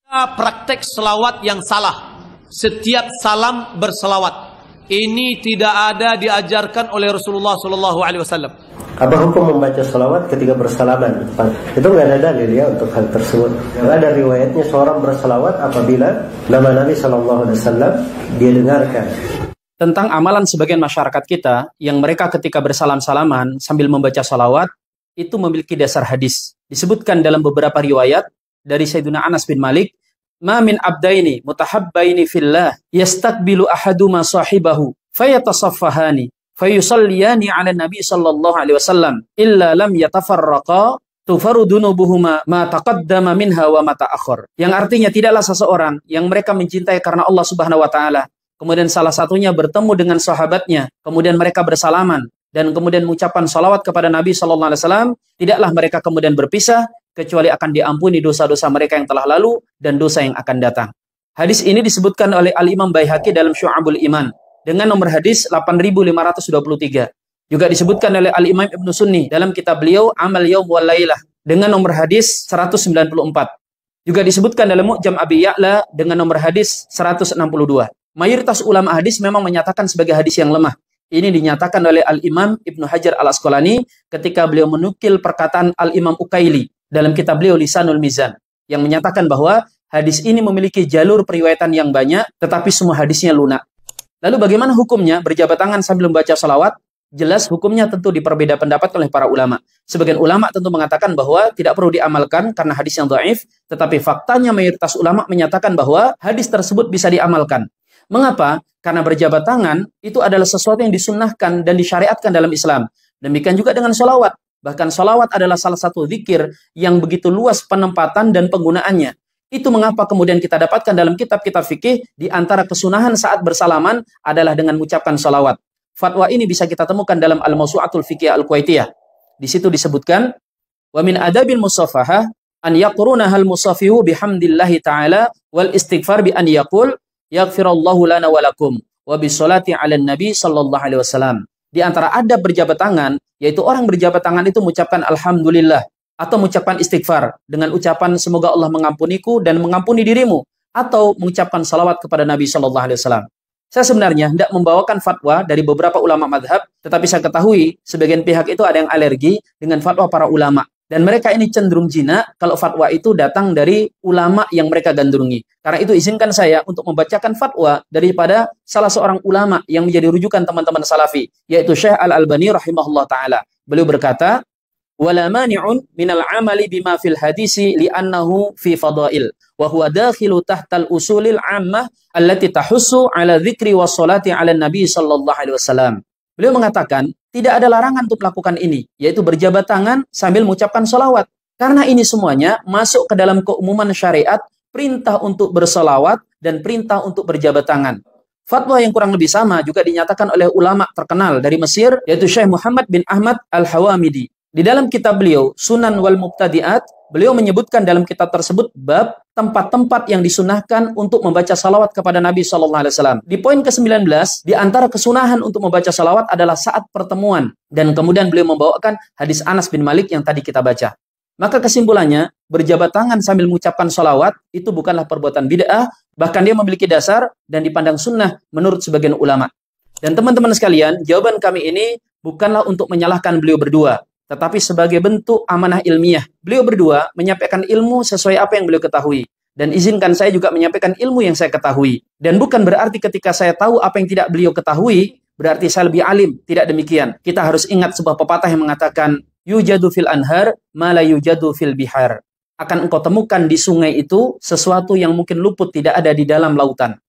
Praktek selawat yang salah. Setiap salam berselawat. Ini tidak ada diajarkan oleh Rasulullah SAW. Apa hukum membaca selawat ketika bersalaman? Itu nggak ada dalil ya untuk hal tersebut. Nggak ada riwayatnya seorang berselawat apabila nama Nabi SAW dia dengarkan. Tentang amalan sebagian masyarakat kita yang mereka ketika bersalam-salaman sambil membaca salawat itu memiliki dasar hadis. Disebutkan dalam beberapa riwayat dari Sayyidina Anas bin Malik, "Ma min abdaini mutahabbaini fillah yastakbilu ahaduma sahibahu fayatasaffahani fayusalliyani 'ala Nabi sallallahu alaihi wasallam illa lam yatafarraqa tufarudunubuhuma ma taqaddama minha wa ma ta'akhkhar." Yang artinya tidaklah seseorang yang mereka mencintai karena Allah Subhanahu wa taala, kemudian salah satunya bertemu dengan sahabatnya, kemudian mereka bersalaman dan kemudian mengucapkan salawat kepada Nabi sallallahu alaihi wasallam, tidaklah mereka kemudian berpisah kecuali akan diampuni dosa-dosa mereka yang telah lalu dan dosa yang akan datang. Hadis ini disebutkan oleh Al-Imam Baihaqi dalam Syu'abul Iman dengan nomor hadis 8523. Juga disebutkan oleh Al-Imam Ibnu Sunni dalam kitab beliau Amal Yaum wal Lailah dengan nomor hadis 194. Juga disebutkan dalam Mu'jam Abi Ya'la dengan nomor hadis 162. Mayoritas ulama hadis memang menyatakan sebagai hadis yang lemah. Ini dinyatakan oleh Al-Imam Ibnu Hajar Al-Asqalani ketika beliau menukil perkataan Al-Imam Ukaili dalam kitab beliau Lisanul Mizan yang menyatakan bahwa hadis ini memiliki jalur periwayatan yang banyak tetapi semua hadisnya lunak. Lalu bagaimana hukumnya berjabat tangan sambil membaca salawat? Jelas hukumnya tentu diperbeda pendapat oleh para ulama. Sebagian ulama tentu mengatakan bahwa tidak perlu diamalkan karena hadis yang dhaif, tetapi faktanya mayoritas ulama menyatakan bahwa hadis tersebut bisa diamalkan. Mengapa? Karena berjabat tangan itu adalah sesuatu yang disunnahkan dan disyariatkan dalam Islam. Demikian juga dengan salawat. Bahkan salawat adalah salah satu zikir yang begitu luas penempatan dan penggunaannya. Itu mengapa kemudian kita dapatkan dalam kitab-kitab fikih di antara kesunahan saat bersalaman adalah dengan mengucapkan salawat. Fatwa ini bisa kita temukan dalam Al-Mawsu'atul Fiqhiyah Al-Kuwaitiyah. Di situ disebutkan, "Wa min adabil musafahah an yaqrunahal musafihu bihamdillahi ta'ala wal istighfar bi an yaqul yaghfirallahu lana wa lakum wa bisolati 'alan nabi sallallahu alaihi wasallam." Di antara adab berjabat tangan, yaitu orang berjabat tangan itu mengucapkan alhamdulillah atau mengucapkan istighfar dengan ucapan semoga Allah mengampuniku dan mengampuni dirimu, atau mengucapkan salawat kepada Nabi sallallahu alaihi wasallam. Saya sebenarnya hendak membawakan fatwa dari beberapa ulama madhab, tetapi saya ketahui sebagian pihak itu ada yang alergi dengan fatwa para ulama. Dan mereka ini cenderung jinak kalau fatwa itu datang dari ulama yang mereka gandrungi. Karena itu izinkan saya untuk membacakan fatwa daripada salah seorang ulama yang menjadi rujukan teman-teman salafi, yaitu Syekh Al-Albani rahimahullah ta'ala. Beliau berkata, "Wala mani'un minal amali bima fil hadisi li'annahu fi fadail, wa huwa dakhilu tahtal usulil ammah allati tahussu ala dzikri was salati ala nabi sallallahu alaihi wasallam." Beliau mengatakan, tidak ada larangan untuk melakukan ini, yaitu berjabat tangan sambil mengucapkan sholawat. Karena ini semuanya masuk ke dalam keumuman syariat, perintah untuk bersolawat dan perintah untuk berjabat tangan. Fatwa yang kurang lebih sama juga dinyatakan oleh ulama terkenal dari Mesir, yaitu Syekh Muhammad bin Ahmad Al-Hawamidi. Di dalam kitab beliau, Sunan wal Mubtadi'at, beliau menyebutkan dalam kitab tersebut bab tempat-tempat yang disunahkan untuk membaca salawat kepada Nabi SAW. Di poin ke-19, di antara kesunahan untuk membaca salawat adalah saat pertemuan. Dan kemudian beliau membawakan hadis Anas bin Malik yang tadi kita baca. Maka kesimpulannya, berjabat tangan sambil mengucapkan salawat itu bukanlah perbuatan bid'ah, bahkan dia memiliki dasar dan dipandang sunnah menurut sebagian ulama. Dan teman-teman sekalian, jawaban kami ini bukanlah untuk menyalahkan beliau berdua, tetapi sebagai bentuk amanah ilmiah. Beliau berdua menyampaikan ilmu sesuai apa yang beliau ketahui. Dan izinkan saya juga menyampaikan ilmu yang saya ketahui. Dan bukan berarti ketika saya tahu apa yang tidak beliau ketahui, berarti saya lebih alim. Tidak demikian. Kita harus ingat sebuah pepatah yang mengatakan, yujadu fil anhar, ma la yujadu fil bihar. Akan engkau temukan di sungai itu sesuatu yang mungkin luput tidak ada di dalam lautan.